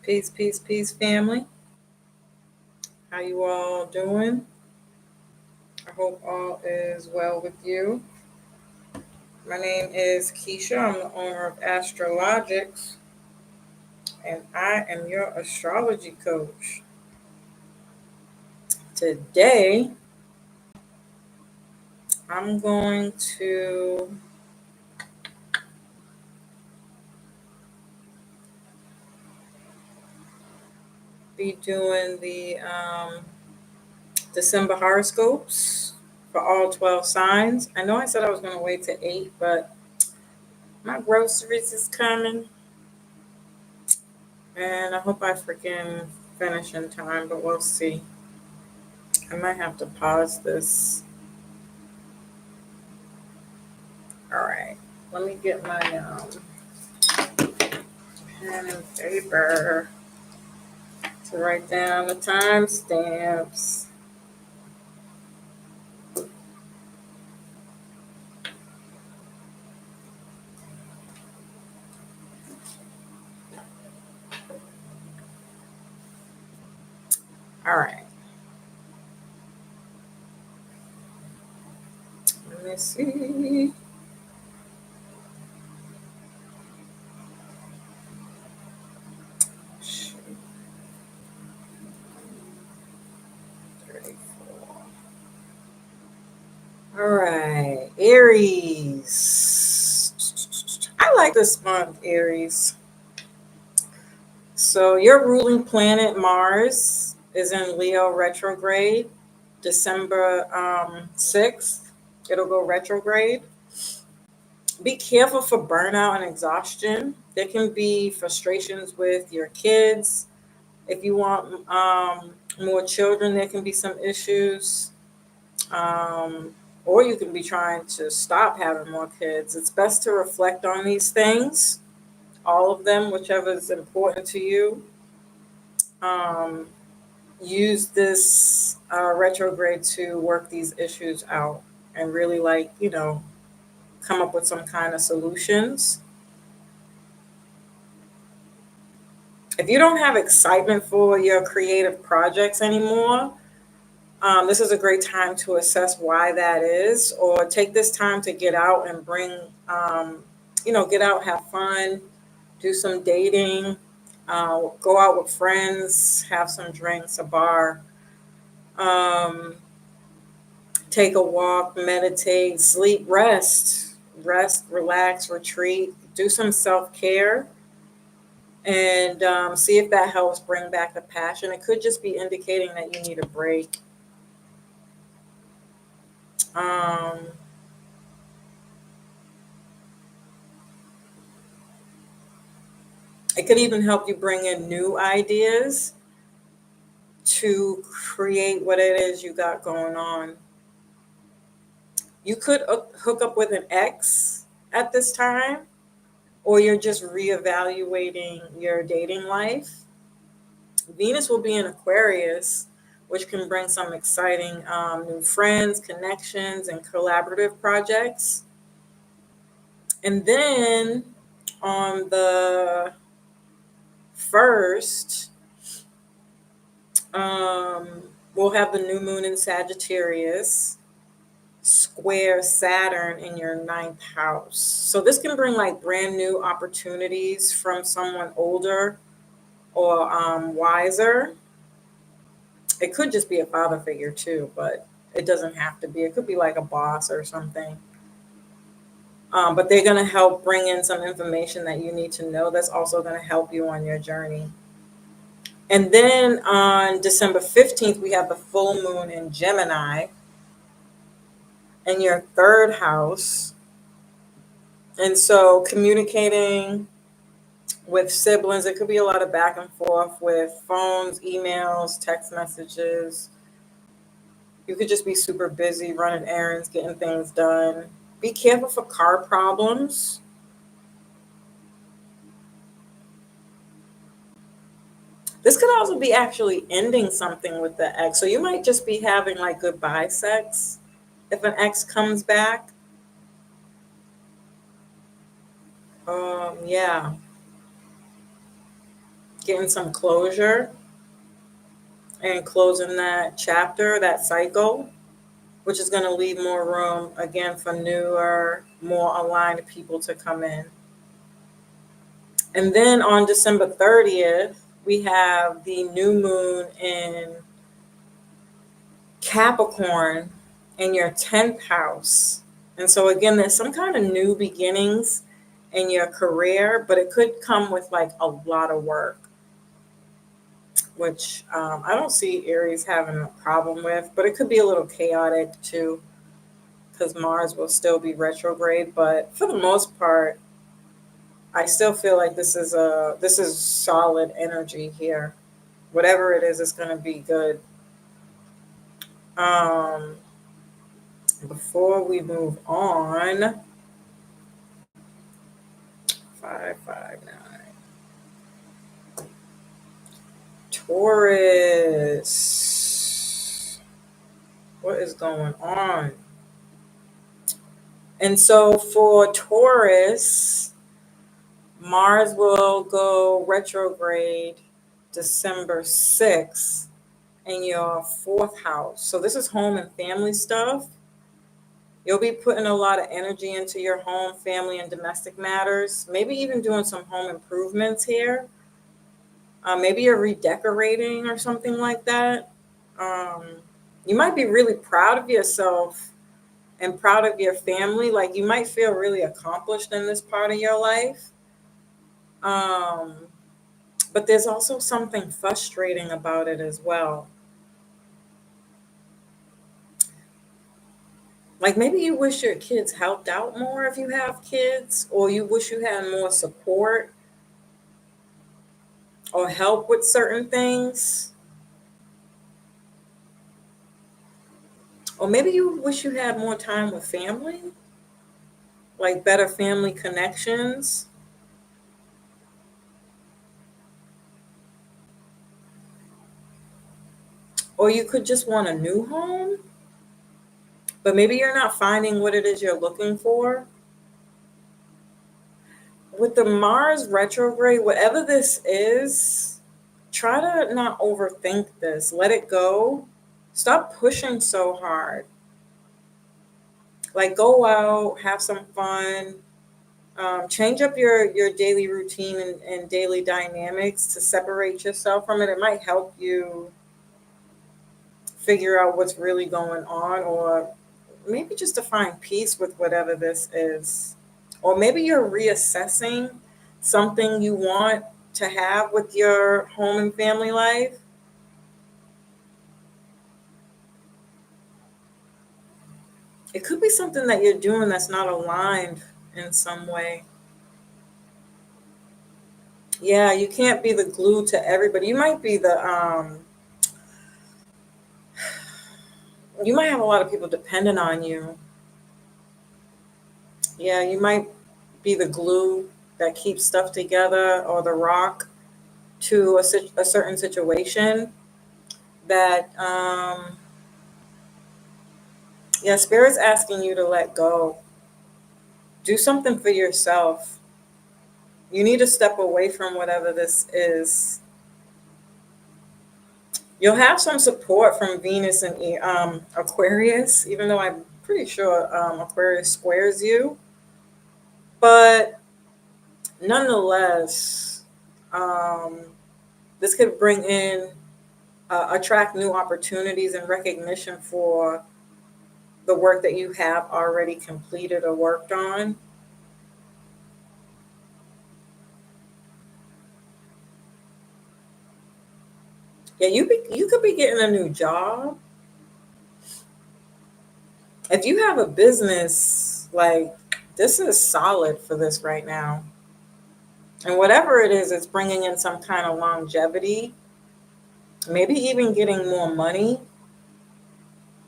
Peace, peace, peace, family. How you all doing? I hope all is well with you. My name is Keisha. I'm the owner of Astrologiks, and I am your astrology coach. Today, I'm going to be doing the December horoscopes for all 12 signs. I know I said I was going to wait to 8, but my groceries is coming. And I hope I freaking finish in time, but we'll see. I might have to pause this. All right. Let me get my pen and paper to write down the timestamps. All right. Let me see. Shoot, 34. All right. Aries. I like this month, Aries. So your ruling planet Mars is in Leo retrograde, December 6th. It'll go retrograde. Be careful for burnout and exhaustion. There can be frustrations with your kids. If you want more children, there can be some issues. Um, or you can be trying to stop having more kids. It's best to reflect on these things, all of them, whichever is important to you. Um, Use this retrograde to work these issues out and really, come up with some kind of solutions. If you don't have excitement for your creative projects anymore, this is a great time to assess why that is, or take this time to get out and get out, have fun, do some dating, go out with friends, have some drinks, a bar, um, take a walk, meditate, sleep, rest, relax, retreat, do some self care, and see if that helps bring back the passion. It could just be indicating that you need a break. Um, it could even help you bring in new ideas to create what it is you got going on. You could hook up with an ex at this time, or you're just reevaluating your dating life. Venus will be in Aquarius, which can bring some exciting new friends, connections, and collaborative projects. And then on the first, um, we'll have the new moon in Sagittarius square Saturn in your ninth house. So this can bring like brand new opportunities from someone older or wiser. It could just be a father figure too, but it doesn't have to be. It could be like a boss or something. But they're going to help bring in some information that you need to know that's also going to help you on your journey. And then on December 15th, we have the full moon in Gemini in your third house. And so communicating with siblings, it could be a lot of back and forth with phones, emails, text messages. You could just be super busy running errands, getting things done. Be careful for car problems. This could also be actually ending something with the ex. So you might just be having like goodbye sex if an ex comes back. Yeah. getting some closure and closing that chapter, that cycle, which is going to leave more room again for newer, more aligned people to come in. And then on December 30th, we have the new moon in Capricorn in your 10th house. And so, again, there's some kind of new beginnings in your career, but it could come with like a lot of work, which I don't see Aries having a problem with, but it could be a little chaotic too because Mars will still be retrograde. But for the most part, I still feel like this is solid energy here. Whatever it is, it's going to be good. Um, Before we move on, 559 Taurus. What is going on? And so for Taurus, Mars will go retrograde December 6th in your fourth house. So this is home and family stuff. You'll be putting a lot of energy into your home, family, and domestic matters. Maybe even doing some home improvements here. Maybe you're redecorating or something like that. Um, you might be really proud of yourself and proud of your family. Like you might feel really accomplished in this part of your life. Um, but there's also something frustrating about it as well. Like maybe you wish your kids helped out more if you have kids, or you wish you had more support or help with certain things. Or maybe you wish you had more time with family, like better family connections. Or you could just want a new home, but maybe you're not finding what it is you're looking for. With the Mars retrograde, whatever this is, try to not overthink this. Let it go. Stop pushing so hard. Like go out, have some fun, change up your daily routine and daily dynamics to separate yourself from it. It might help you figure out what's really going on, or maybe just to find peace with whatever this is. Or maybe you're reassessing something you want to have with your home and family life. It could be something that you're doing that's not aligned in some way. Yeah, you can't be the glue to everybody. You might have a lot of people dependent on you. Yeah, you might be the glue that keeps stuff together or the rock to a certain situation that, yeah, Spirit's asking you to let go. Do something for yourself. You need to step away from whatever this is. You'll have some support from Venus and Aquarius, even though I'm pretty sure Aquarius squares you. But nonetheless, um, this could bring in, attract new opportunities and recognition for the work that you have already completed or worked on. Yeah, you could be getting a new job. If you have a business, like this is solid for this right now. And whatever it is, it's bringing in some kind of longevity, maybe even getting more money.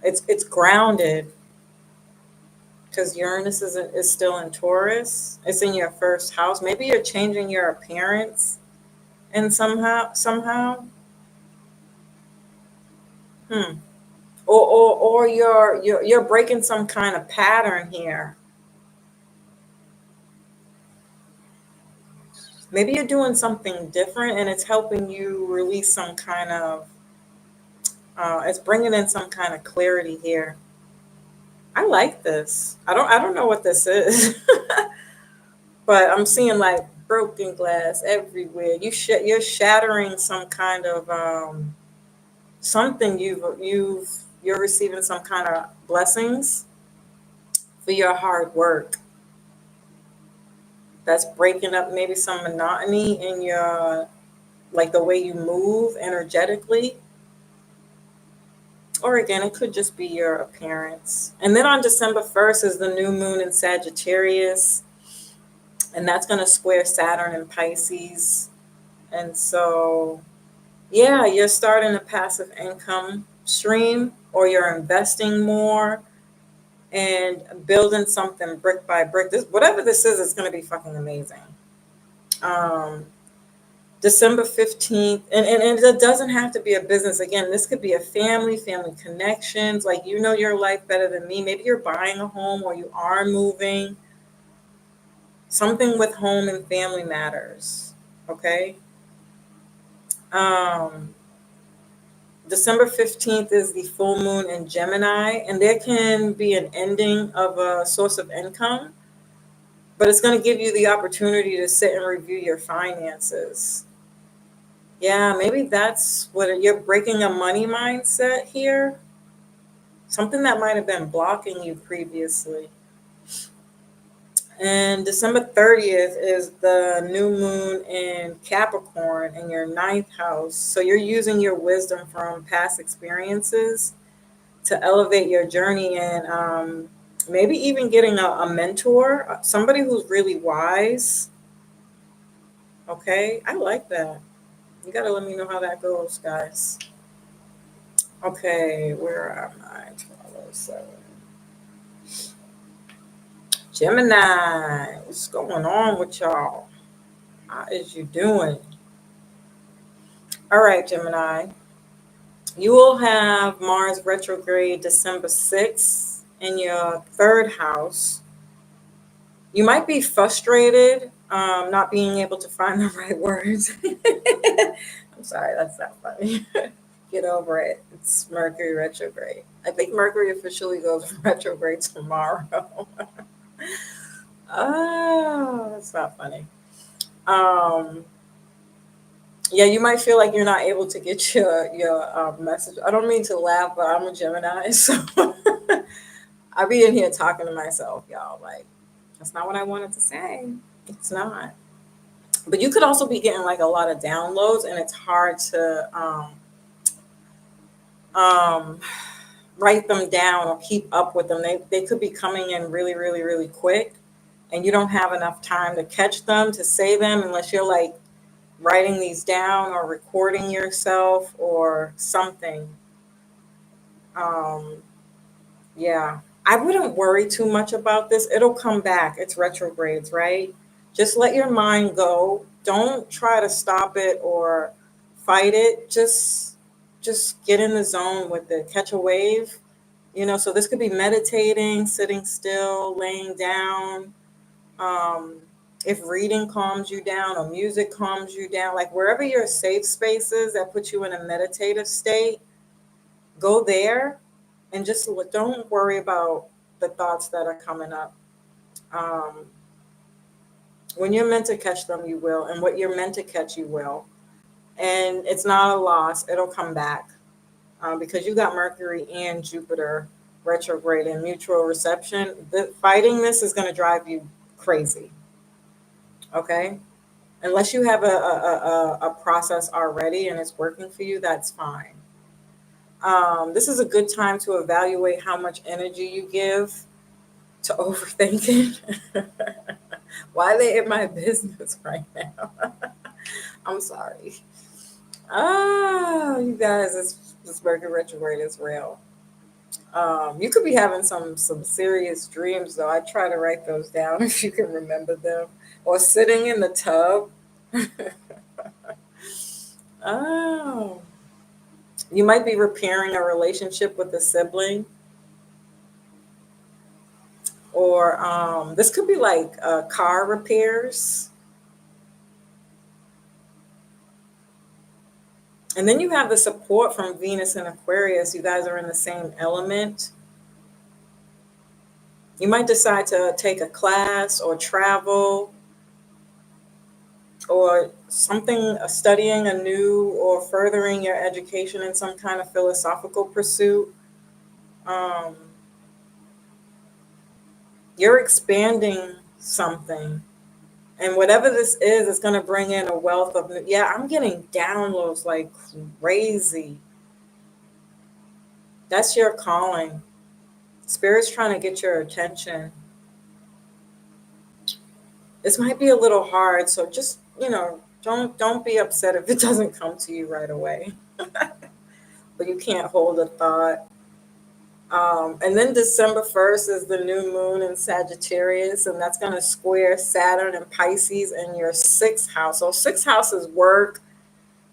It's grounded because Uranus is still in Taurus. It's in your first house. Maybe you're changing your appearance and somehow. Hmm. Or you're breaking some kind of pattern here. Maybe you're doing something different and it's helping you release some kind of, it's bringing in some kind of clarity here. I like this. I don't know what this is, but I'm seeing like broken glass everywhere. You're shattering some kind of something you're receiving some kind of blessings for your hard work. That's breaking up maybe some monotony in your, like the way you move energetically. Or again, it could just be your appearance. And then on December 1st is the new moon in Sagittarius, and that's going to square Saturn in Pisces. And so, yeah, you're starting a passive income stream, or you're investing more and building something brick by brick. This, whatever this is, it's going to be fucking amazing. Um, December 15th, and it doesn't have to be a business. Again, this could be a family connections. Like, you know your life better than me. Maybe you're buying a home or you are moving. Something with home and family matters. Okay. Um, December 15th is the full moon in Gemini, and there can be an ending of a source of income, but it's going to give you the opportunity to sit and review your finances. Yeah, maybe that's what you're breaking a money mindset here. Something that might have been blocking you previously. And December 30th is the new moon in Capricorn in your ninth house. So you're using your wisdom from past experiences to elevate your journey, and maybe even getting a mentor, somebody who's really wise. Okay, I like that. You got to let me know how that goes, guys. Okay, where am I? 1207. Gemini, what's going on with y'all? How is you doing? All right, Gemini. You will have Mars retrograde December 6th in your third house. You might be frustrated, not being able to find the right words. I'm sorry, that's not funny. Get over it. It's Mercury retrograde. I think Mercury officially goes retrograde tomorrow. Oh, that's not funny. Um, yeah, you might feel like you're not able to get your message. I don't mean to laugh, but I'm a Gemini, so I be in here talking to myself, y'all. Like, that's not what I wanted to say. It's not. But you could also be getting like a lot of downloads, and it's hard to um, write them down or keep up with them. They could be coming in really quick, and you don't have enough time to catch them, to say them, unless you're like writing these down or recording yourself or something. Um, yeah, I wouldn't worry too much about this. It'll come back. It's retrogrades, right? Just let your mind go. Don't try to stop it or fight it. Just get in the zone with it. Catch a wave. So this could be meditating, sitting still, laying down. Um, if reading calms you down or music calms you down, like wherever your safe space is that puts you in a meditative state, go there and just don't worry about the thoughts that are coming up. Um, when you're meant to catch them, you will. And what you're meant to catch, you will. And it's not a loss. It'll come back because you got Mercury and Jupiter retrograde in mutual reception. Fighting this is going to drive you crazy. Okay? Unless you have a process already and it's working for you, that's fine. This is a good time to evaluate how much energy you give to overthinking. Why are they in my business right now? I'm sorry. Oh, you guys, this Mercury retrograde is real. You could be having some serious dreams, though. I try to write those down if you can remember them. Or sitting in the tub. Oh, you might be repairing a relationship with a sibling, or this could be like car repairs. And then you have the support from Venus and Aquarius. You guys are in the same element. You might decide to take a class or travel or something, studying a new or furthering your education in some kind of philosophical pursuit. Um, you're expanding something. And whatever this is, it's going to bring in a wealth of, yeah, I'm getting downloads like crazy. That's your calling. Spirit's trying to get your attention. This might be a little hard, so just, don't be upset if it doesn't come to you right away. But you can't hold a thought. And then December 1st is the new moon in Sagittarius, and that's going to square Saturn and Pisces in your sixth house. So, sixth house is work,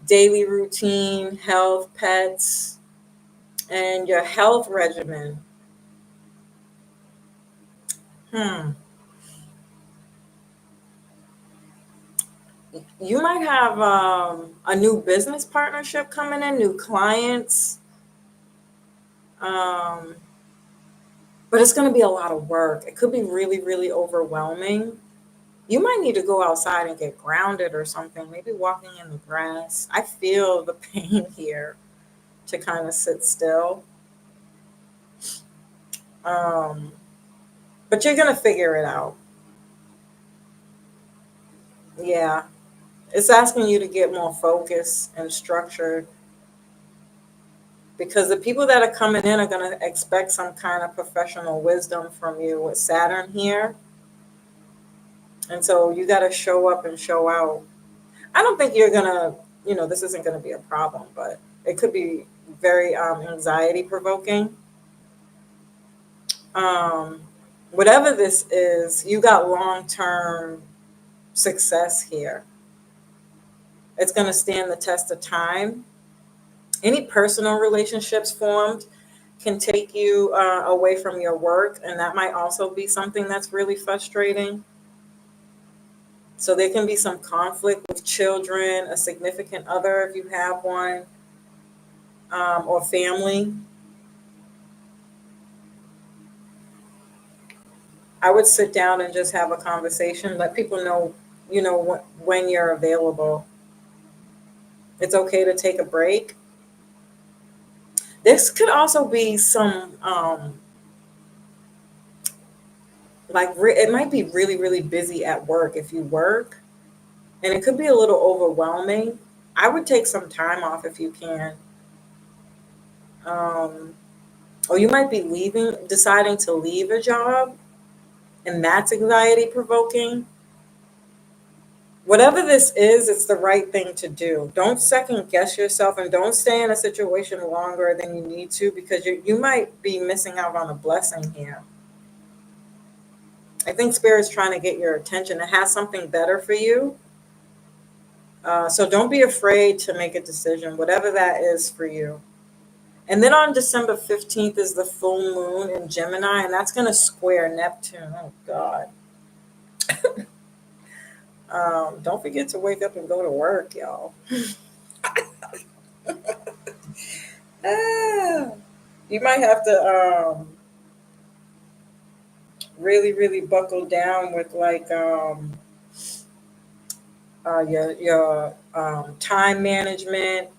daily routine, health, pets, and your health regimen. Hmm. You might have a new business partnership coming in, new clients, um, but it's going to be a lot of work. It could be really, really overwhelming. You might need to go outside and get grounded or something, maybe walking in the grass. I feel the pain here to kind of sit still. Um, but you're going to figure it out. Yeah. It's asking you to get more focused and structured because the people that are coming in are going to expect some kind of professional wisdom from you with Saturn here. And so you got to show up and show out. I don't think you're going to, this isn't going to be a problem, but it could be very anxiety provoking. Um, whatever this is, you got long term success here. It's going to stand the test of time. Any personal relationships formed can take you away from your work, and that might also be something that's really frustrating. So there can be some conflict with children, a significant other if you have one, or family. I would sit down and just have a conversation, let people know, when you're available. It's okay to take a break. This could also be some, it might be really, really busy at work if you work, and it could be a little overwhelming. I would take some time off if you can. Um, or you might be deciding to leave a job, and that's anxiety provoking. Whatever this is, it's the right thing to do. Don't second guess yourself and don't stay in a situation longer than you need to because you might be missing out on a blessing here. I think Spirit's trying to get your attention. It has something better for you. So don't be afraid to make a decision, whatever that is for you. And then on December 15th is the full moon in Gemini, and that's going to square Neptune. Oh, God. Don't forget to wake up and go to work, y'all. Ah, you might have to really, really buckle down with your time management,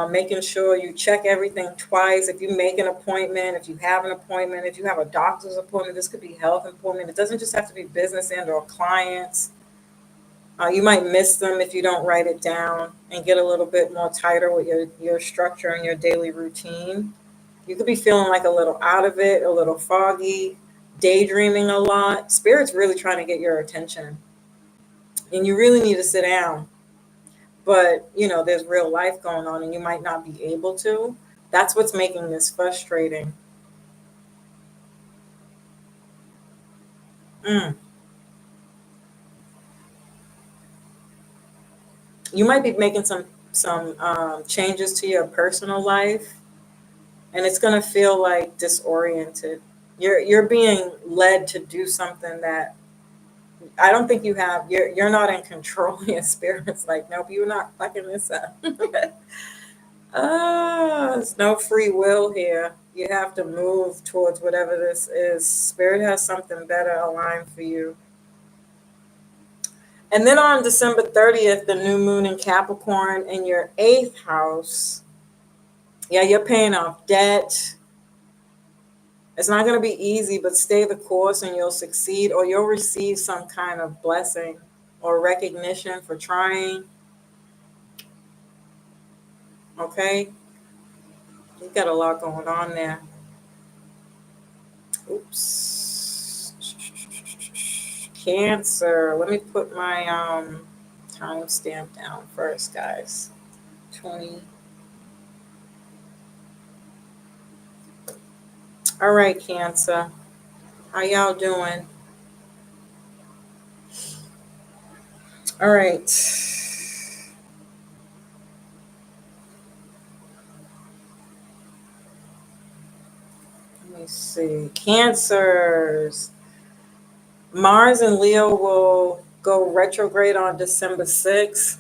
making sure you check everything twice. If you make an appointment, if you have an appointment, if you have a doctor's appointment, this could be health appointment. It doesn't just have to be business and or clients. You might miss them if you don't write it down and get a little bit more tighter with your structure and your daily routine. You could be feeling like a little out of it, a little foggy, daydreaming a lot. Spirit's really trying to get your attention. And you really need to sit down. But, there's real life going on and you might not be able to. That's what's making this frustrating. Mm. You might be making some changes to your personal life, and it's going to feel like disoriented. You're being led to do something that I don't think you have. You're not in control. Your spirit's like, nope, you're not fucking this up. There's no free will here. You have to move towards whatever this is. Spirit has something better aligned for you. And then on December 30th, the new moon in Capricorn in your eighth house. Yeah, you're paying off debt. It's not going to be easy, but stay the course and you'll succeed, or you'll receive some kind of blessing or recognition for trying. Okay? You got a lot going on there. Oops. Cancer. Let me put my timestamp down first, guys. 20. All right, Cancer. How y'all doing? All right. Let me see. Cancers. Mars and Leo will go retrograde on December 6th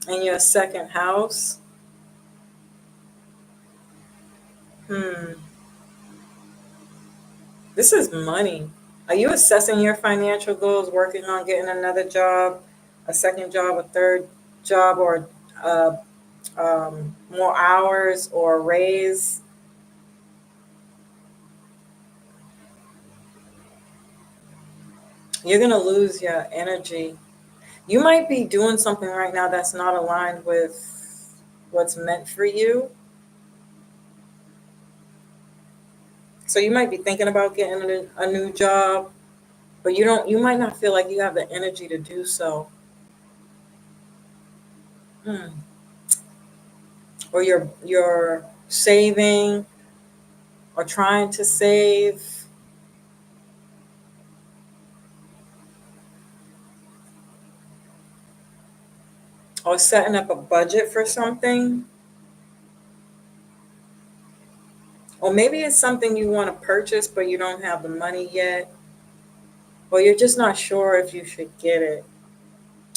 in your second house. This is money. Are you assessing your financial goals, working on getting another job, a second job, a third job, or uh, more hours or a raise? You're going to lose your energy. You might be doing something right now that's not aligned with what's meant for you. So you might be thinking about getting a new job, but you might not feel like you have the energy to do so. Hmm. Or you're saving or trying to save, or setting up a budget for something. Or maybe it's something you want to purchase but you don't have the money yet, or you're just not sure if you should get it.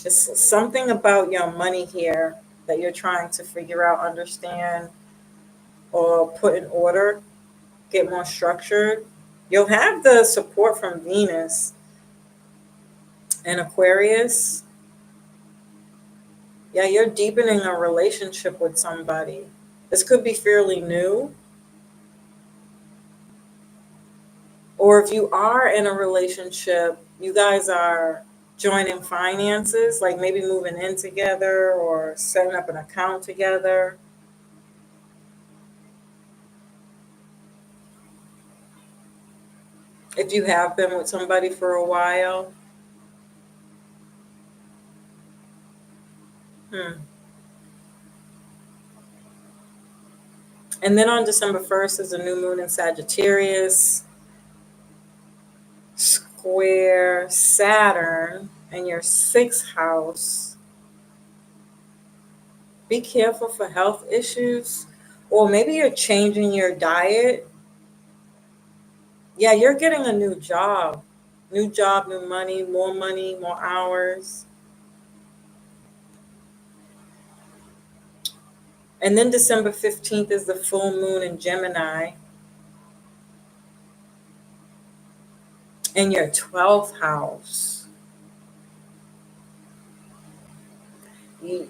It's something about your money here that you're trying to figure out, understand, or put in order, get more structured. You'll have the support from Venus and Aquarius. Yeah, you're deepening a relationship with somebody. This could be fairly new. Or if you are in a relationship, you guys are joining finances, like maybe moving in together or setting up an account together. If you have been with somebody for a while. Hmm. And then on December 1st is a new moon in Sagittarius, square Saturn in your sixth house. Be careful for health issues, or maybe you're changing your diet. Yeah, you're getting a new job. New job, new money, more hours. And then December 15th is the full moon in Gemini in your 12th house. You,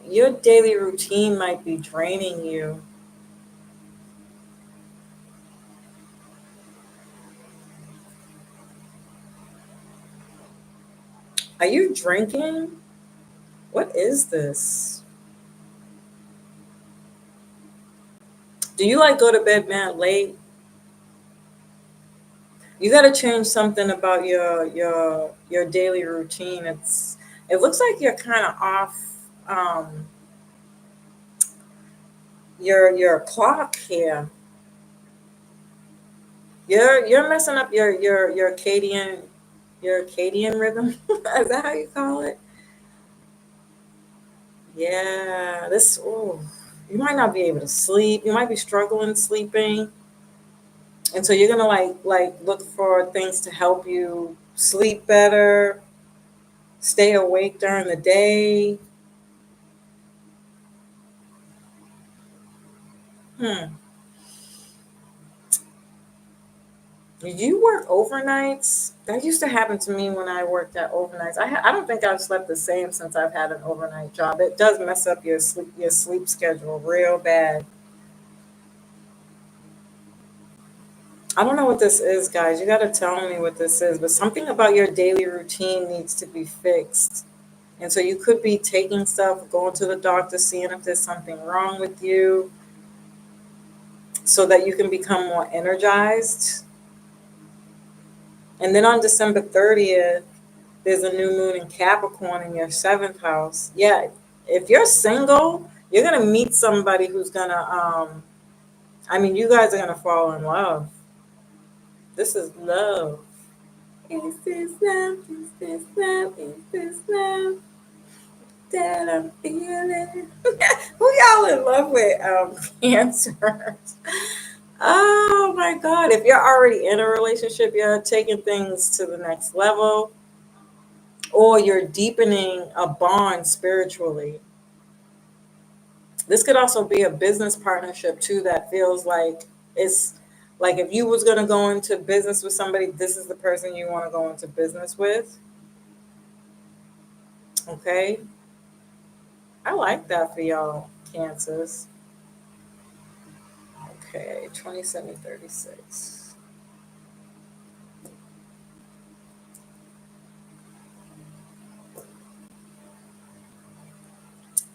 your daily routine might be draining you. Are you drinking? What is this? Do you like go to bed mad late? You got to change something about your daily routine. It looks like you're kind of off your clock here. You're messing up your Acadian rhythm. Is that how you call it? Yeah. You might not be able to sleep. You might be struggling sleeping. And so you're gonna like look for things to help you sleep better, stay awake during the day. Hmm. Did you work overnights? That used to happen to me when I worked at overnights. I don't think I've slept the same since I've had an overnight job. It does mess up your sleep schedule real bad. I don't know what this is, guys. You got to tell me what this is. But something about your daily routine needs to be fixed. And so you could be taking stuff, going to the doctor, seeing if there's something wrong with you, so that you can become more energized. And then on December 30th, there's a new moon in Capricorn in your seventh house. Yeah, if you're single, you're gonna meet somebody who's gonna I mean, you guys are gonna fall in love. This is love. Is this love? Is this love? Is this love that I'm feeling? Who y'all in love with? Cancers. Oh my God. If you're already in a relationship, you're taking things to the next level, or you're deepening a bond spiritually. This could also be a business partnership too that feels like it's like if you was going to go into business with somebody, this is the person you want to go into business with. Okay. I like that for y'all, Cancers. Okay, 2736.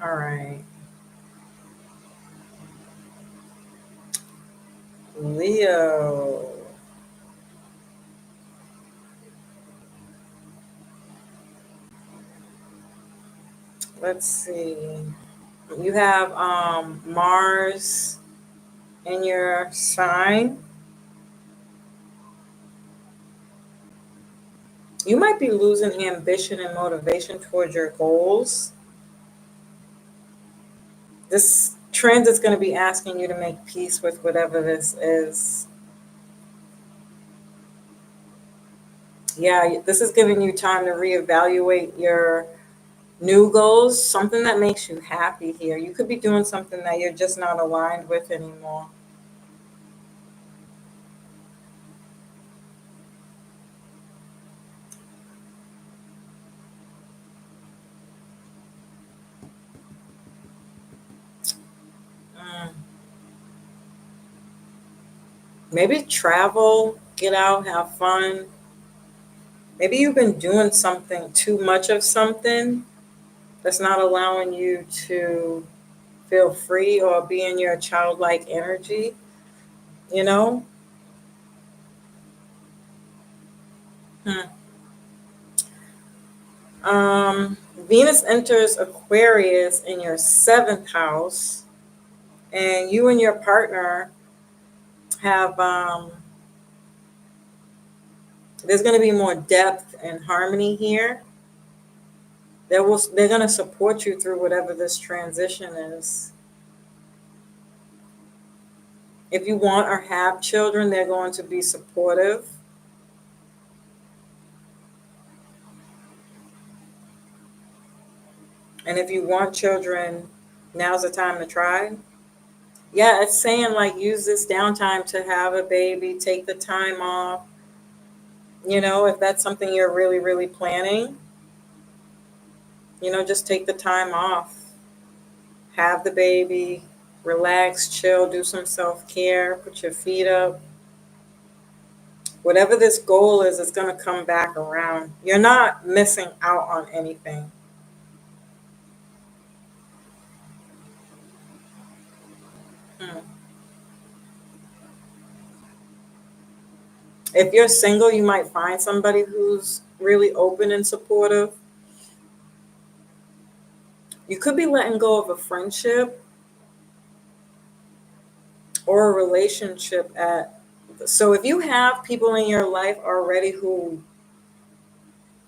All right. Leo. Let's see. You have Mars in your sign. You might be losing ambition and motivation towards your goals. This trend is going to be asking you to make peace with whatever this is. Yeah, this is giving you time to reevaluate your new goals, something that makes you happy here. You could be doing something that you're just not aligned with anymore. Mm. Maybe travel, get out, have fun. Maybe you've been doing something too much of something that's not allowing you to feel free or be in your childlike energy, you know? Hmm. Venus enters Aquarius in your seventh house, and you and your partner have, there's going to be more depth and harmony here. They're going to support you through whatever this transition is. If you want or have children, they're going to be supportive. And if you want children, now's the time to try. Yeah, it's saying like use this downtime to have a baby, take the time off. If that's something you're really, really planning, just take the time off, have the baby, relax, chill, do some self care, put your feet up. Whatever this goal is, it's going to come back around. You're not missing out on anything. Hmm. If you're single, you might find somebody who's really open and supportive. You could be letting go of a friendship or a relationship at so if you have people in your life already who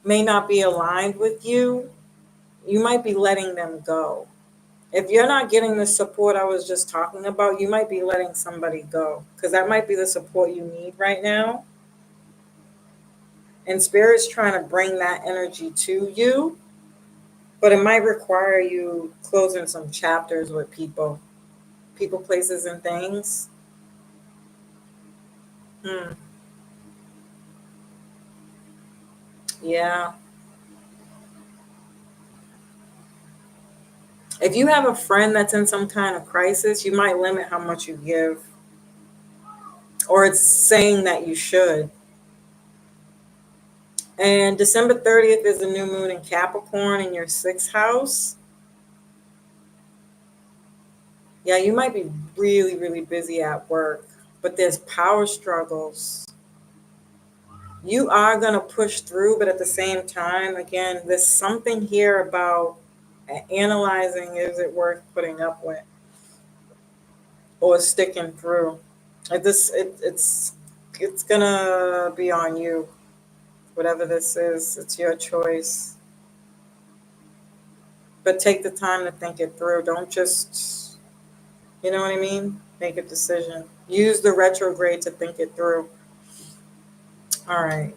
may not be aligned with you, you might be letting them go. If you're not getting the support I was just talking about, you might be letting somebody go because that might be the support you need right now. And Spirit's trying to bring that energy to you, but it might require you closing some chapters with people, places, and things. Hmm. Yeah. If you have a friend that's in some kind of crisis, you might limit how much you give, or it's saying that you should. And December 30th is a new moon in Capricorn in your sixth house. Yeah, you might be really, really busy at work, but there's power struggles. You are going to push through, but at the same time, again, there's something here about analyzing, is it worth putting up with or sticking through? It's gonna be on you. Whatever this is, it's your choice. But take the time to think it through. Don't just, you know what I mean? Make a decision. Use the retrograde to think it through. All right.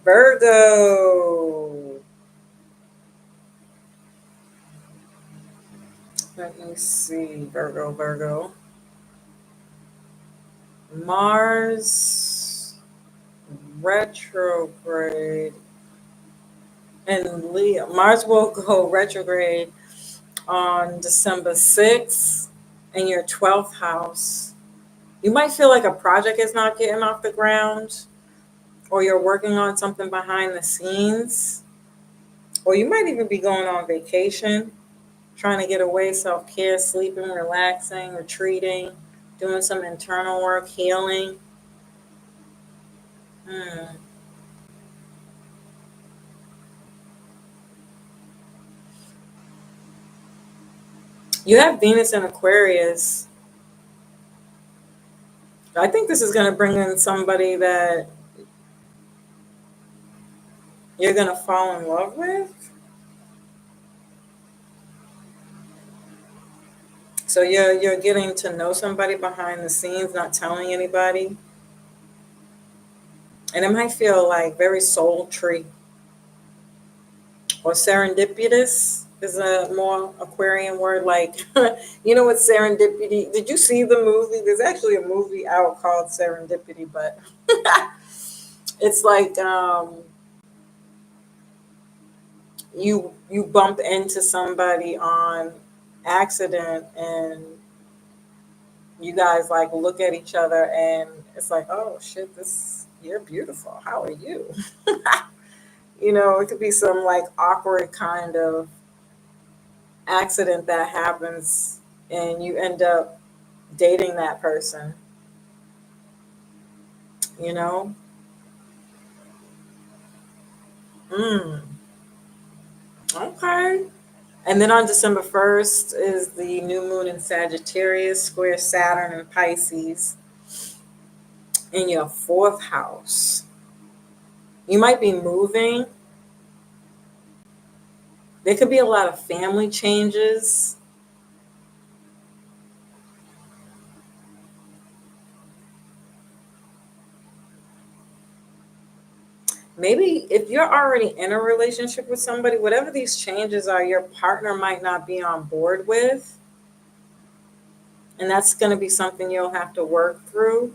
Virgo. Let me see. Virgo. Mars retrograde and Leo. Mars will go retrograde on December 6th in your 12th house. You might feel like a project is not getting off the ground, or you're working on something behind the scenes, or you might even be going on vacation, trying to get away, self care, sleeping, relaxing, retreating, doing some internal work, healing. Hmm. You have Venus in Aquarius. I think this is going to bring in somebody that you're going to fall in love with. So you're getting to know somebody behind the scenes, not telling anybody. And it might feel like very sultry or serendipitous is a more Aquarian word. Like, you know what serendipity? Did you see the movie? There's actually a movie out called Serendipity, but it's like you bump into somebody on accident, and you guys like look at each other, and it's like, oh shit, this you're beautiful. How are you? You know, it could be some like awkward kind of accident that happens, and you end up dating that person, you know? Mm, okay. And then on December 1st is the new moon in Sagittarius, square Saturn and Pisces in your fourth house. You might be moving. There could be a lot of family changes. Maybe if you're already in a relationship with somebody, whatever these changes are, your partner might not be on board with. And that's going to be something you'll have to work through.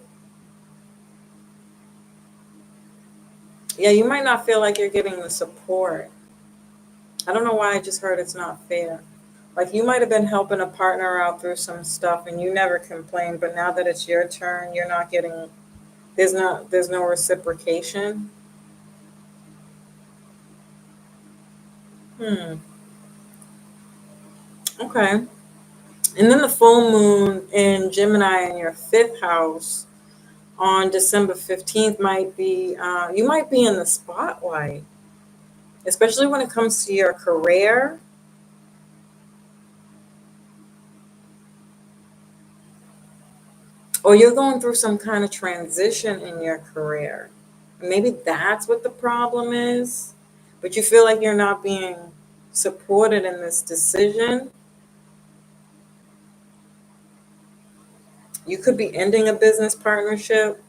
Yeah, you might not feel like you're getting the support. I don't know why I just heard it's not fair. Like you might have been helping a partner out through some stuff and you never complained, but now that it's your turn, you're not getting there's no reciprocation. Hmm. Okay. And then the full moon in Gemini in your fifth house on December 15th might be you might be in the spotlight, especially when it comes to your career. Or you're going through some kind of transition in your career. Maybe that's what the problem is, but you feel like you're not being supported in this decision. You could be ending a business partnership,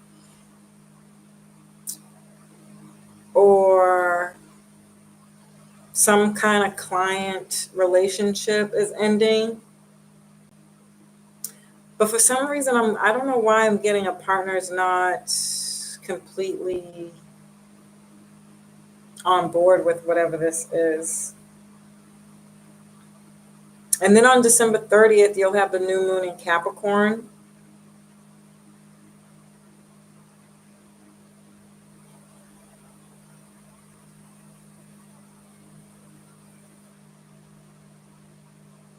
or some kind of client relationship is ending. But for some reason, I don't know why I'm getting a partner is not completely on board with whatever this is. And then on December 30th, you'll have the new moon in Capricorn.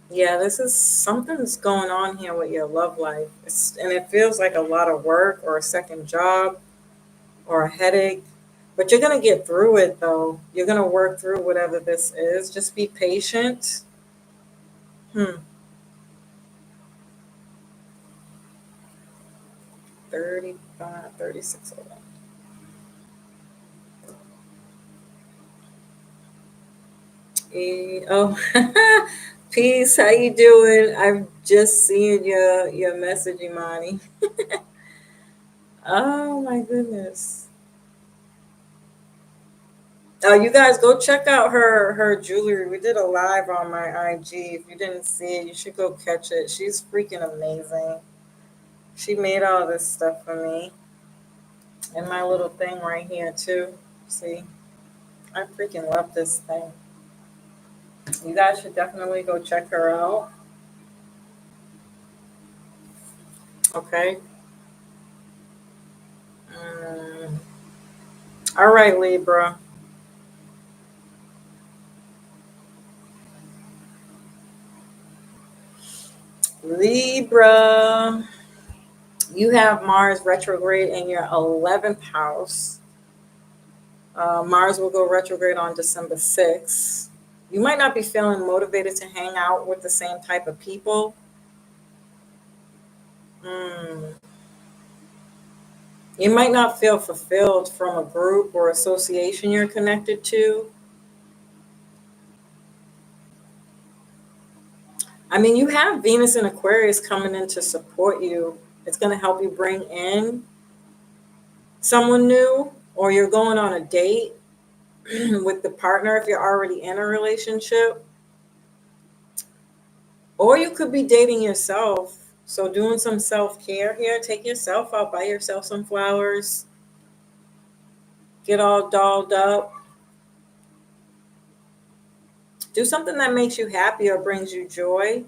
Yeah, this is something's going on here with your love life. And it feels like a lot of work or a second job or a headache. But you're going to get through it, though. You're going to work through whatever this is. Just be patient. 35, 36. Hold on. Oh, peace. How you doing? I'm just seeing your message, Imani. Oh my goodness. You guys go check out her jewelry. We did a live on my IG. If you didn't see it, you should go catch it. She's freaking amazing. She made all this stuff for me. And my little thing right here too. See? I freaking love this thing. You guys should definitely go check her out. Okay. Mm. All right, Libra. Libra. You have Mars retrograde in your 11th house. Mars will go retrograde on December 6th. You might not be feeling motivated to hang out with the same type of people. Mm. You might not feel fulfilled from a group or association you're connected to. I mean, you have Venus and Aquarius coming in to support you. It's going to help you bring in someone new, or you're going on a date with the partner if you're already in a relationship. Or you could be dating yourself. So doing some self-care here, take yourself out, buy yourself some flowers, get all dolled up. Do something that makes you happy or brings you joy.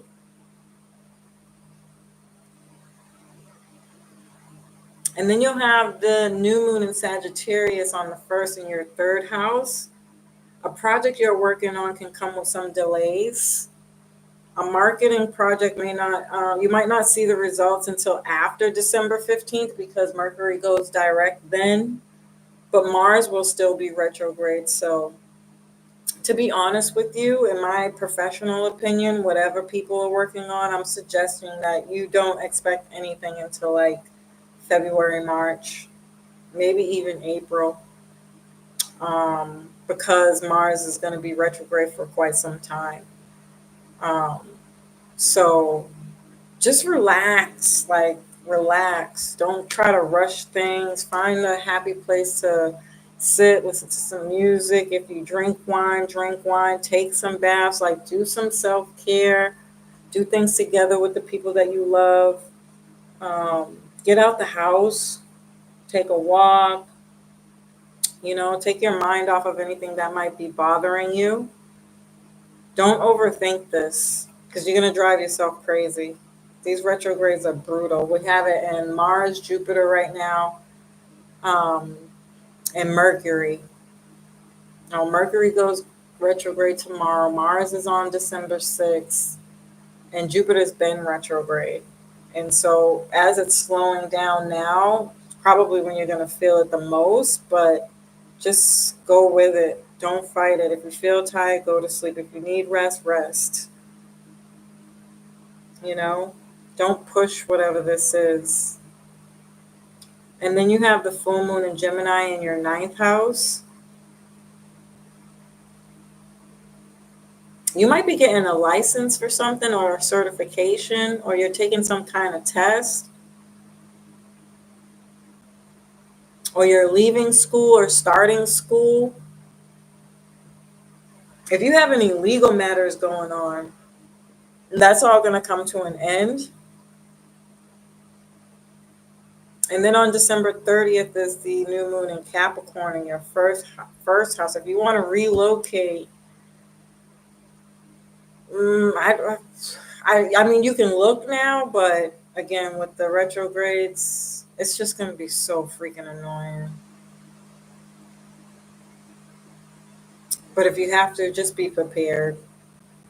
And then you'll have the new moon in Sagittarius on the first in your third house. A project you're working on can come with some delays. A marketing project may not, you might not see the results until after December 15th because Mercury goes direct then, but Mars will still be retrograde. So, to be honest with you, in my professional opinion, whatever people are working on, I'm suggesting that you don't expect anything until like February, March, maybe even April, because Mars is going to be retrograde for quite some time. Um, so just relax, like relax. Don't try to rush things. Find a happy place to sit, listen to some music. If you drink wine, take some baths, like do some self care, do things together with the people that you love. Get out the house, take a walk, take your mind off of anything that might be bothering you. Don't overthink this because you're going to drive yourself crazy. These retrogrades are brutal. We have it in Mars, Jupiter right now, um, and Mercury. Now, Mercury goes retrograde tomorrow. Mars is on December 6th, and Jupiter's been retrograde. And so, as it's slowing down now, it's probably when you're going to feel it the most, but just go with it. Don't fight it. If you feel tired, go to sleep. If you need rest, rest. You know, don't push whatever this is. And then you have the full moon in Gemini in your ninth house. You might be getting a license for something or a certification, or you're taking some kind of test. or you're leaving school or starting school. If you have any legal matters going on, that's all going to come to an end. And then on December 30th is the new moon in Capricorn in your first house. If you want to relocate, I mean, you can look now, but again, with the retrogrades, it's just going to be so freaking annoying. But if you have to, just be prepared.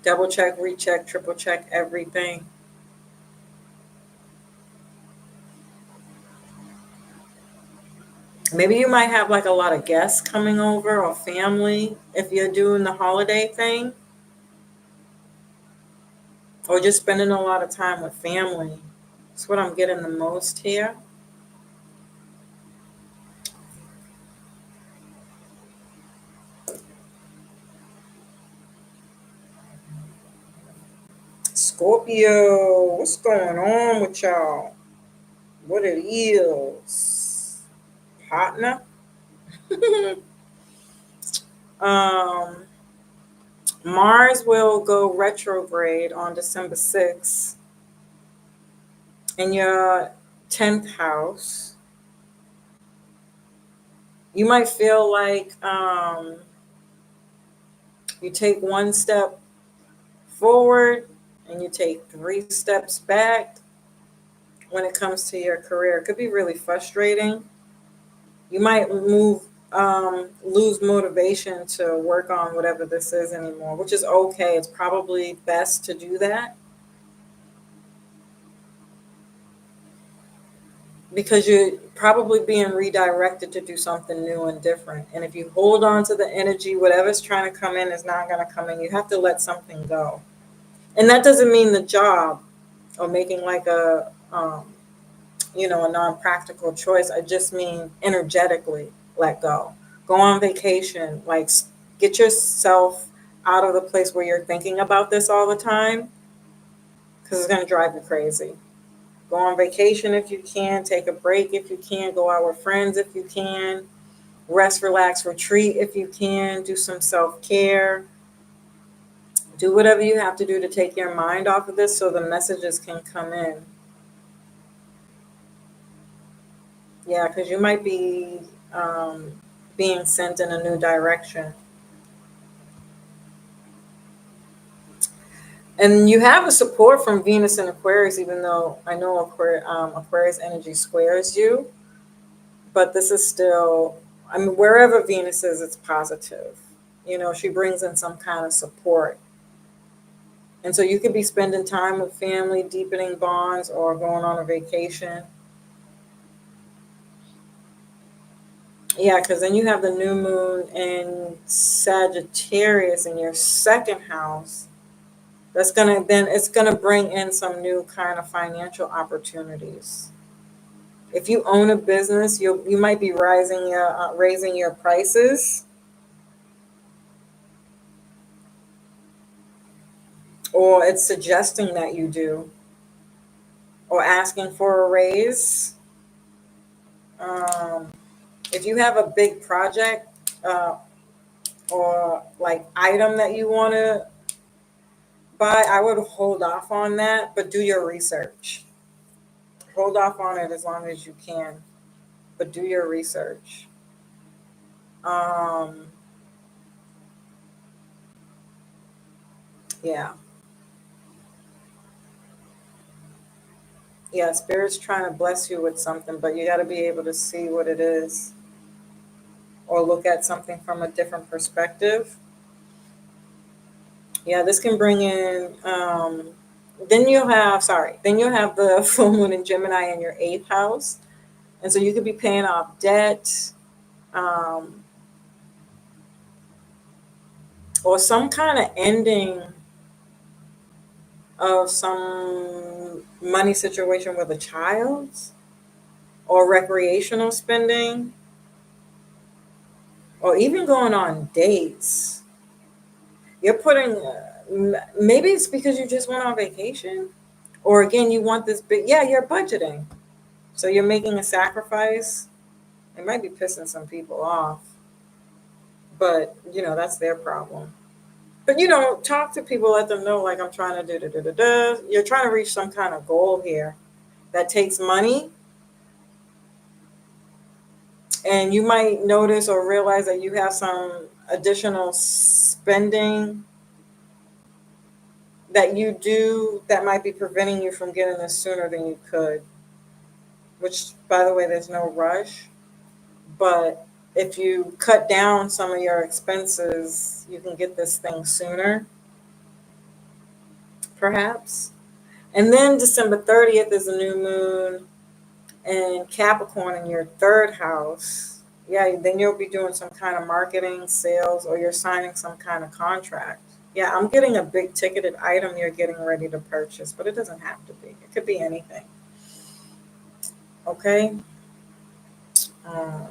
Double check, recheck, triple check everything. Maybe you might have like a lot of guests coming over or family if you're doing the holiday thing, or just spending a lot of time with family. That's what I'm getting the most here. Scorpio, what's going on with y'all? What it is? Partner? um, Mars will go retrograde on December 6th in your 10th house. You might feel like you take one step forward and you take 3 steps back when it comes to your career. It could be really frustrating. You might lose motivation to work on whatever this is anymore, which is okay. It's probably best to do that because you're probably being redirected to do something new and different. And if you hold on to the energy, whatever's trying to come in is not going to come in. You have to let something go. And that doesn't mean the job or making like a non-practical choice. I just mean energetically let go. Go on vacation, like get yourself out of the place where you're thinking about this all the time because it's going to drive you crazy. Go on vacation if you can, take a break if you can, go out with friends if you can, rest, relax, retreat if you can, do some self-care. Do whatever you have to do to take your mind off of this so the messages can come in. Yeah, because you might be being sent in a new direction. And you have a support from Venus and Aquarius, even though I know Aquarius energy squares you. But this is still, I mean, wherever Venus is, it's positive. She brings in some kind of support. And so you could be spending time with family, deepening bonds, or going on a vacation. Yeah, because then you have the new moon in Sagittarius in your second house. It's gonna bring in some new kind of financial opportunities. If you own a business, you might be raising your prices, or it's suggesting that you do, or asking for a raise. Um, if you have a big project uh, or like item that you want to buy, I would hold off on that, but do your research. Hold off on it as long as you can, but do your research. Um, yeah. Yeah, spirit's trying to bless you with something, but you got to be able to see what it is or look at something from a different perspective. Yeah, this can bring in, then you'll have the full moon in Gemini in your eighth house. And so you could be paying off debt, um, or some kind of ending of some money situation with a child, or recreational spending, or even going on dates. You're putting, maybe it's because you just went on vacation, or again, you want this big, yeah, you're budgeting. So you're making a sacrifice. It might be pissing some people off, but that's their problem. But talk to people, let them know, like, I'm trying to do da da da da. You're trying to reach some kind of goal here that takes money, and you might notice or realize that you have some additional spending that you do that might be preventing you from getting this sooner than you could. Which, by the way, there's no rush. But if you cut down some of your expenses, you can get this thing sooner, perhaps. And then December 30th is a new moon in Capricorn in your third house. Yeah, then you'll be doing some kind of marketing, sales, or you're signing some kind of contract. Yeah, I'm getting a big ticketed item you're getting ready to purchase, but it doesn't have to be. It could be anything. Okay? Um,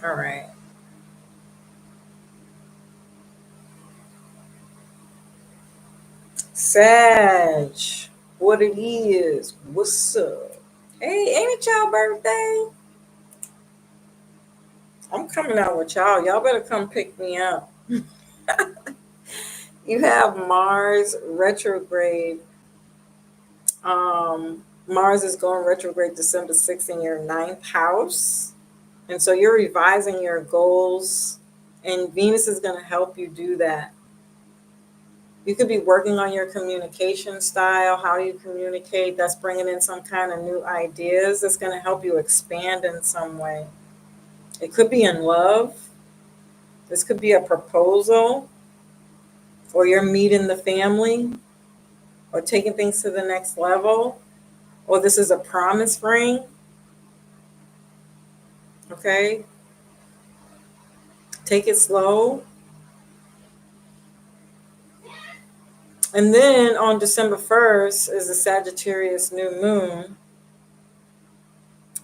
all right. Sag, what it is? What's up? Hey, ain't it y'all birthday? I'm coming out with y'all. Y'all better come pick me up. You have Mars retrograde. Mars is going retrograde December 6th in your ninth house. And so you're revising your goals, and Venus is going to help you do that. You could be working on your communication style, how you communicate. That's bringing in some kind of new ideas that's going to help you expand in some way. It could be in love. This could be a proposal, or you're meeting the family, or taking things to the next level, or this is a promise ring. Okay? Take it slow. And then on December 1st is the Sagittarius new moon.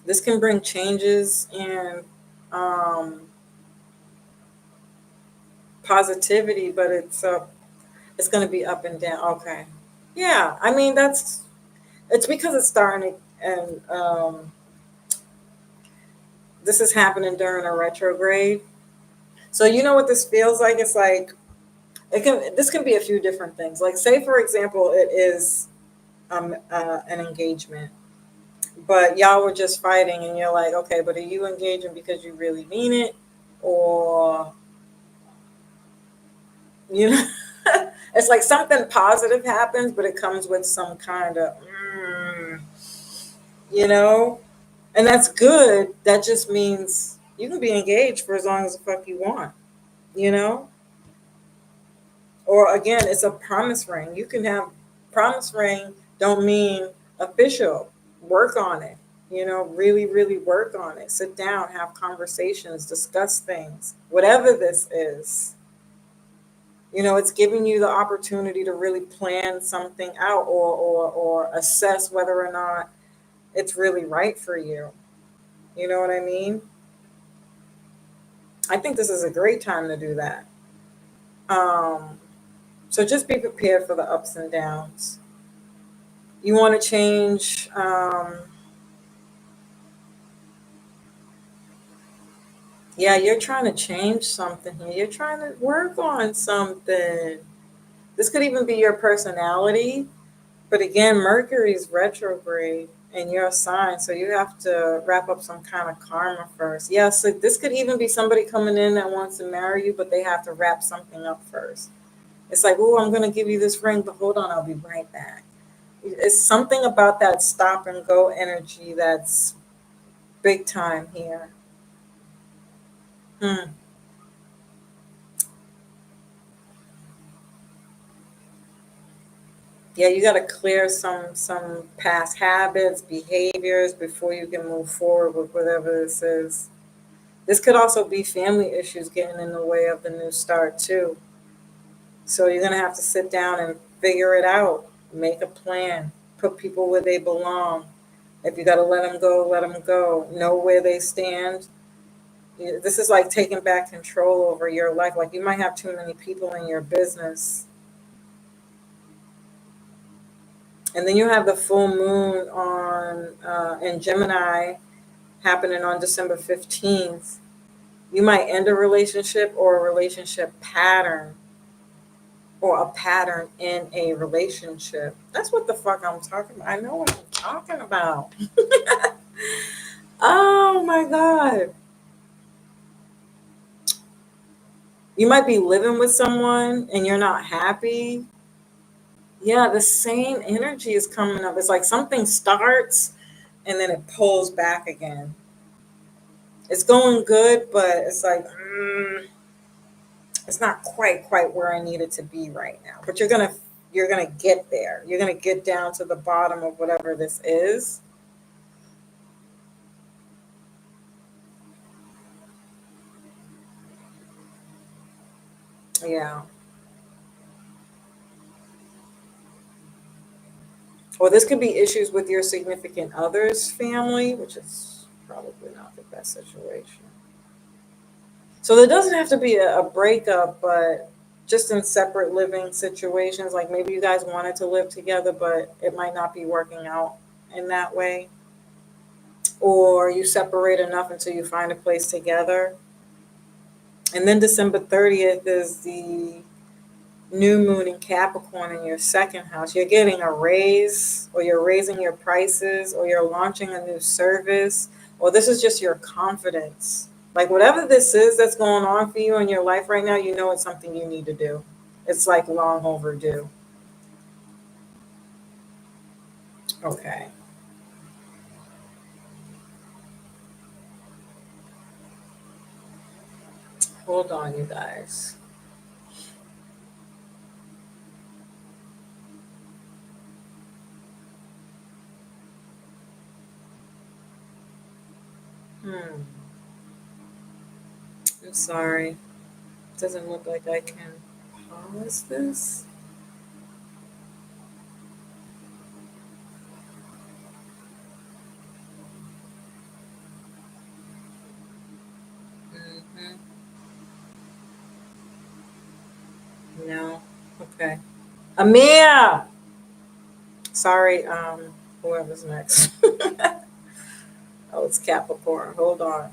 This can bring changes in positivity, but it's going to be up and down. Okay. Yeah, I mean, it's because it's starting, and this is happening during a retrograde. So you know what this feels like? It's like this can be a few different things. Like, say for example, it is an engagement, but y'all were just fighting, and you're like, okay, but are you engaging because you really mean it, or you know, it's like something positive happens, but it comes with some kind of, you know, and that's good. That just means you can be engaged for as long as the fuck you want, you know. Or again, it's a promise ring. You can have promise ring. Don't mean official. Work on it. Really, really work on it. Sit down, have conversations, discuss things. Whatever this is, it's giving you the opportunity to really plan something out, or assess whether or not it's really right for you. You know what I mean? I think this is a great time to do that. Um, so just be prepared for the ups and downs. You want to change. Yeah, you're trying to change something here. You're trying to work on something. This could even be your personality. But again, Mercury's retrograde in your sign, so you have to wrap up some kind of karma first. Yeah, so this could even be somebody coming in that wants to marry you, but they have to wrap something up first. It's like, oh, I'm going to give you this ring, but hold on, I'll be right back. It's something about that stop and go energy that's big time here. Hmm. Yeah, you got to clear some past habits, behaviors before you can move forward with whatever this is. This could also be family issues getting in the way of the new start too. So you're gonna have to sit down and figure it out, make a plan, put people where they belong. If you got to let them go, let them go. Know where they stand. This is like taking back control over your life. Like, you might have too many people in your business. And then you have the full moon on in Gemini happening on December 15th. You might end a relationship or a relationship pattern or a pattern in a relationship. That's what the fuck I'm talking about. I know what I'm talking about. Oh my God. You might be living with someone and you're not happy. Yeah, the same energy is coming up. It's like something starts and then it pulls back again. It's going good, but it's like, it's not quite where I need it to be right now. But you're gonna get there. You're gonna get down to the bottom of whatever this is. Yeah. Or this could be issues with your significant other's family, which is probably not the best situation. So there doesn't have to be a breakup, but just in separate living situations, like maybe you guys wanted to live together, but it might not be working out in that way. Or you separate enough until you find a place together. And then December 30th is the new moon in Capricorn in your second house. You're getting a raise, or you're raising your prices, or you're launching a new service, or this is just your confidence. Like whatever this is that's going on for you in your life right now, you know it's something you need to do. It's like long overdue. Okay. Hold on, you guys. Hmm. I'm sorry. It doesn't look like I can pause this. Hmm. No. Okay. Amir! Sorry, whoever's next. Oh, it's Capricorn. Hold on.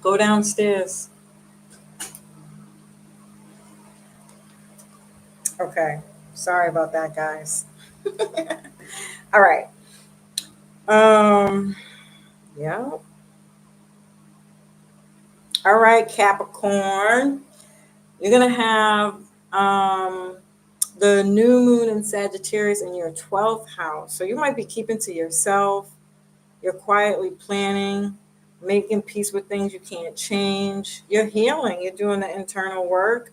Go downstairs. Okay. Sorry about that, guys. All right. Um, yeah. All right, Capricorn. You're gonna have the new moon in Sagittarius in your 12th house. So you might be keeping to yourself. You're quietly planning, making peace with things you can't change. You're healing. You're doing the internal work.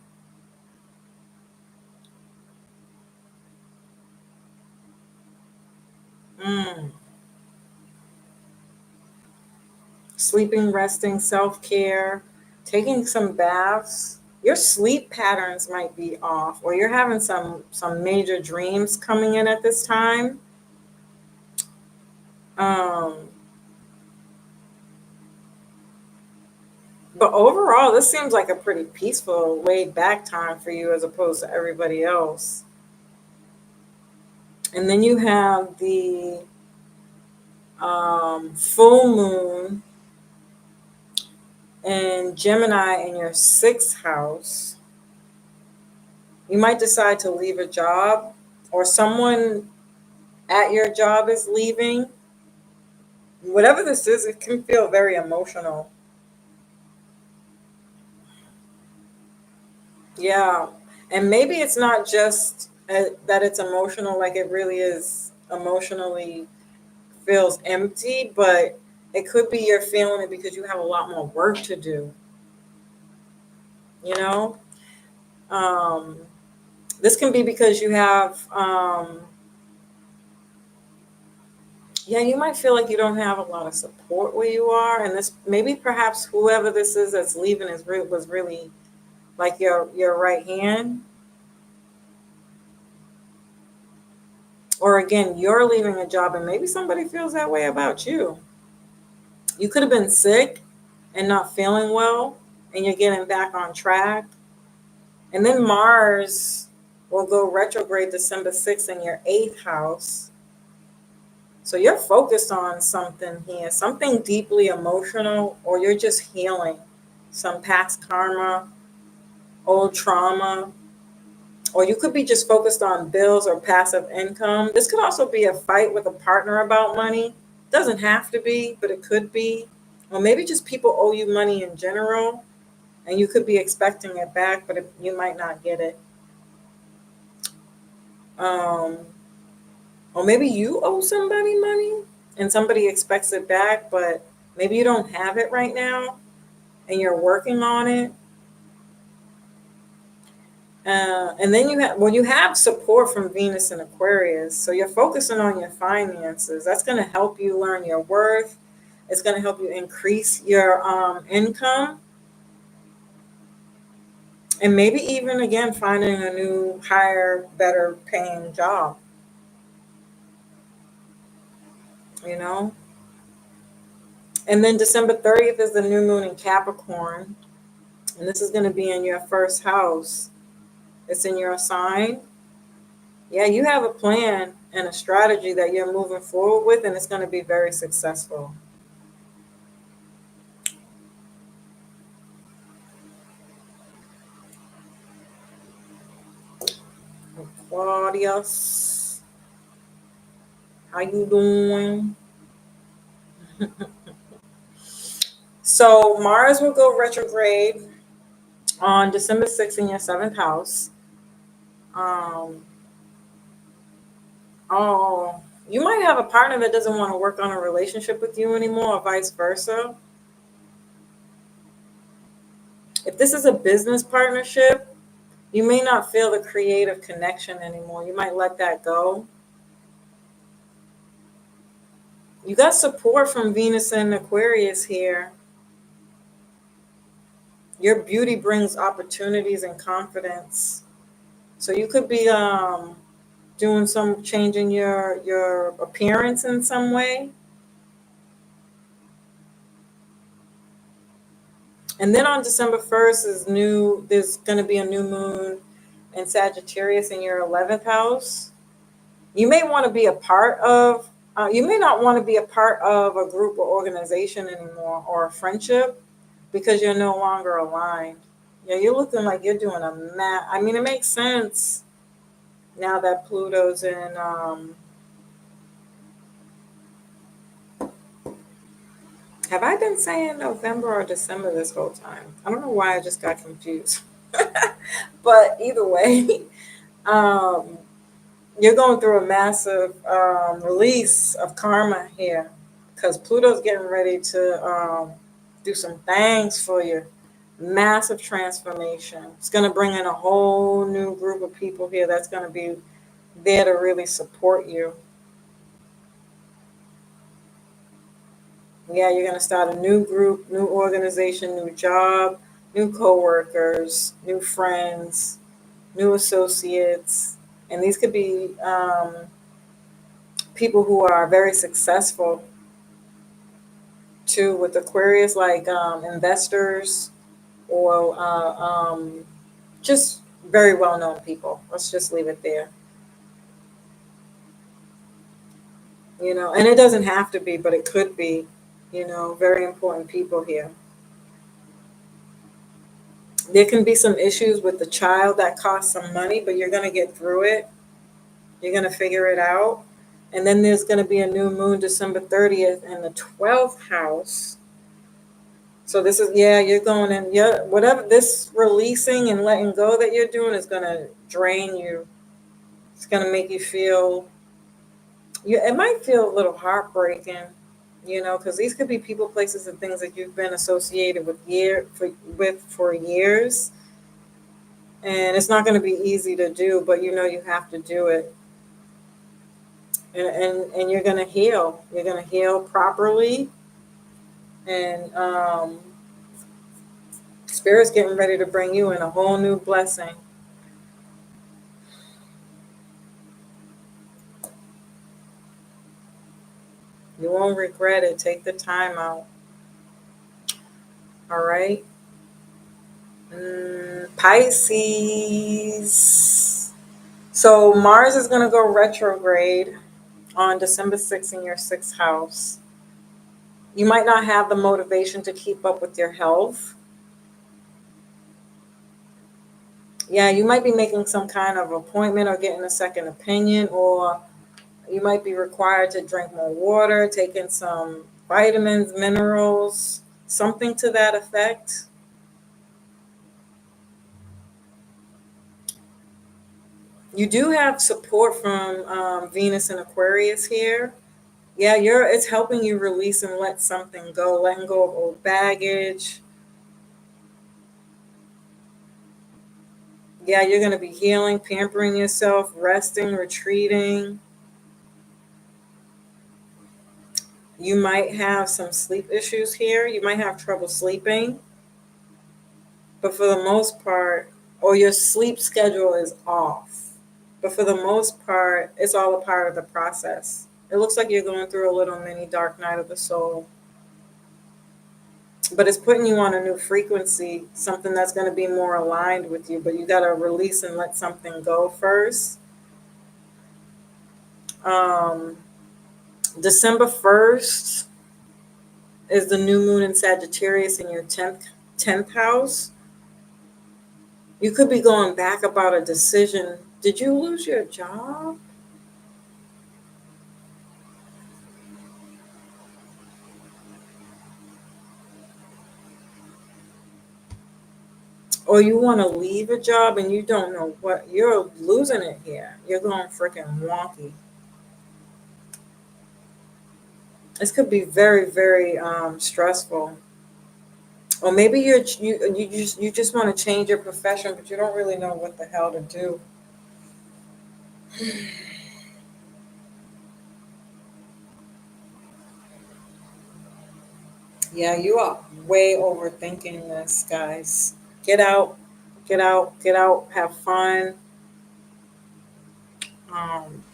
Mm. Sleeping, resting, self care, taking some baths. Your sleep patterns might be off, or you're having some major dreams coming in at this time. Um, but overall, this seems like a pretty peaceful, laid back time for you as opposed to everybody else. And then you have the full moon and Gemini in your sixth house. You might decide to leave a job, or someone at your job is leaving. Whatever this is, it can feel very emotional. Yeah. And maybe it's not just that it's emotional, like it really is emotionally feels empty, but it could be you're feeling it because you have a lot more work to do, you know? Um, this can be because you have yeah, you might feel like you don't have a lot of support where you are, and this maybe perhaps whoever this is that's leaving was really like your right hand, or again, you're leaving a job and maybe somebody feels that way about you. You could have been sick and not feeling well, and you're getting back on track. And then Mars will go retrograde December 6th in your eighth house. So you're focused on something here, something deeply emotional, or you're just healing some past karma, old trauma, or you could be just focused on bills or passive income. This could also be a fight with a partner about money. Doesn't have to be, but it could be. Or maybe just people owe you money in general, and you could be expecting it back, but you might not get it. Um, or maybe you owe somebody money and somebody expects it back, but maybe you don't have it right now and you're working on it. And then you have support from Venus and Aquarius. So you're focusing on your finances. That's going to help you learn your worth. It's going to help you increase your income. And maybe even, again, finding a new, higher, better paying job, you know? And then December 30th is the new moon in Capricorn. And this is going to be in your first house. It's in your sign. Yeah, you have a plan and a strategy that you're moving forward with, and it's going to be very successful. Claudius, how you doing? So Mars will go retrograde on December 6th in your seventh house. Um, oh, you might have a partner that doesn't want to work on a relationship with you anymore, or vice versa. If this is a business partnership, you may not feel the creative connection anymore. You might let that go. You got support from Venus and Aquarius here. Your beauty brings opportunities and confidence. So you could be doing some change in your appearance in some way. And then on December 1st is new. There's going to be a new moon in Sagittarius in your 11th house. You may want to be a part of. You may not want to be a part of a group or organization anymore, or a friendship, because you're no longer aligned. Yeah, you're looking like you're doing a I mean, it makes sense now that Pluto's in. Have I been saying November or December this whole time? I don't know why I just got confused. But either way, um, you're going through a massive release of karma here, because Pluto's getting ready to do some things for you. Massive transformation. It's going to bring in a whole new group of people here that's going to be there to really support you. Yeah, you're going to start a new group, new organization, new job, new coworkers, new friends, new associates. And these could be people who are very successful too, with Aquarius, like investors, or just very well known people. Let's just leave it there. And it doesn't have to be, but it could be, very important people here. There can be some issues with the child that costs some money, but you're going to get through it. You're going to figure it out. And then there's going to be a new moon December 30th in the 12th house. So this is, yeah, you're going in, yeah, whatever this releasing and letting go that you're doing is going to drain you. It's going to make you feel, it might feel a little heartbreaking, because these could be people, places, and things that you've been associated with for years. And it's not going to be easy to do, but you have to do it. And you're going to heal. You're going to heal properly. And Spirit's getting ready to bring you in a whole new blessing. You won't regret it. Take the time out. All right. Pisces. So Mars is going to go retrograde on December 6th in your sixth house. You might not have the motivation to keep up with your health. Yeah, you might be making some kind of appointment or getting a second opinion, or you might be required to drink more water, take in some vitamins, minerals, something to that effect. You do have support from Venus and Aquarius here. Yeah, it's helping you release and let something go, letting go of old baggage. Yeah, you're going to be healing, pampering yourself, resting, retreating. You might have some sleep issues here. You might have trouble sleeping, but for the most part, or your sleep schedule is off. But for the most part, it's all a part of the process. It looks like you're going through a little mini dark night of the soul, but it's putting you on a new frequency, something that's going to be more aligned with you. But you got to release and let something go first. Um, December 1st is the new moon in Sagittarius in your 10th house. You could be going back about a decision. Did you lose your job? Or you want to leave a job and you don't know what? You're losing it here. You're going freaking wonky. This could be very, very stressful. Or maybe you just want to change your profession, but you don't really know what the hell to do. Yeah, you are way overthinking this, guys. Get out, get out, get out. Have fun. Um,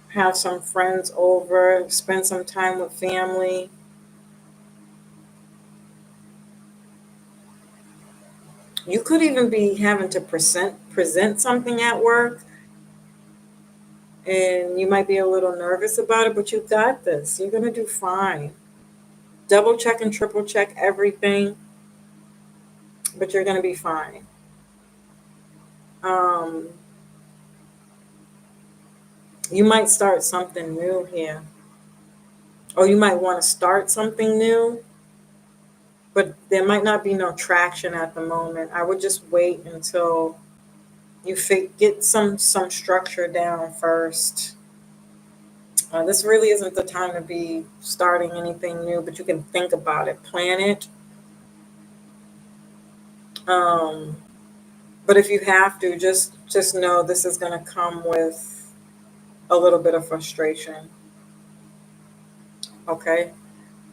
have some friends over. Spend some time with family. You could even be having to present something at work, and you might be a little nervous about it, but you got this. You're gonna do fine. Double check and triple check everything, but you're gonna be fine. Um, you might start something new here, or you might want to start something new, but there might not be no traction at the moment. I would just wait until you get some structure down first. This really isn't the time to be starting anything new, but you can think about it, plan it. Um, but if you have to, just know this is going to come with a little bit of frustration. Okay.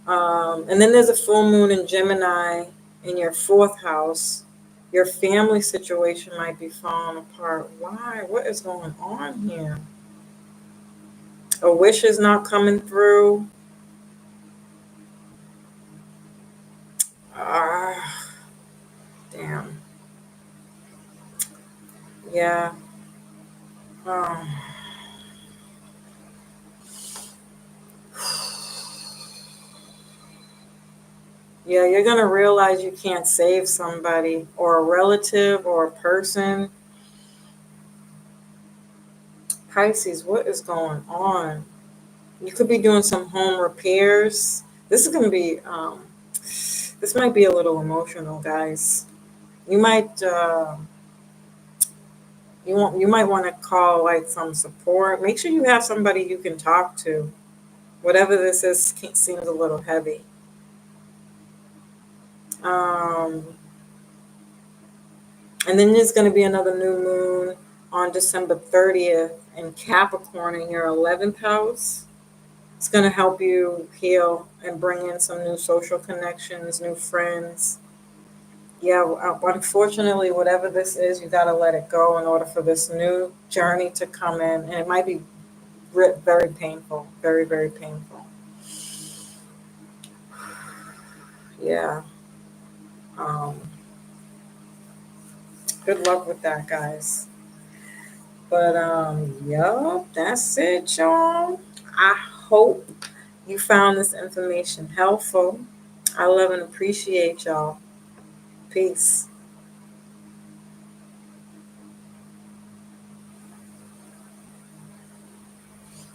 And then there's a full moon in Gemini in your fourth house. Your family situation might be falling apart. Why? What is going on here? A wish is not coming through. Ah, damn. Yeah. Um, yeah, you're going to realize you can't save somebody or a relative or a person. Pisces, what is going on? You could be doing some home repairs. This is going to be, this might be a little emotional, guys. You might, you might want to call like some support. Make sure you have somebody you can talk to. Whatever this is seems a little heavy. Um, and then there's going to be another new moon on December 30th in Capricorn in your 11th house. It's going to help you heal and bring in some new social connections, new friends. Yeah, unfortunately, whatever this is, you got to let it go in order for this new journey to come in. And it might be very painful, very, very painful. Yeah. Um, Good luck with that, guys. But yo, that's it, y'all. I hope you found this information helpful. I love and appreciate y'all. Peace.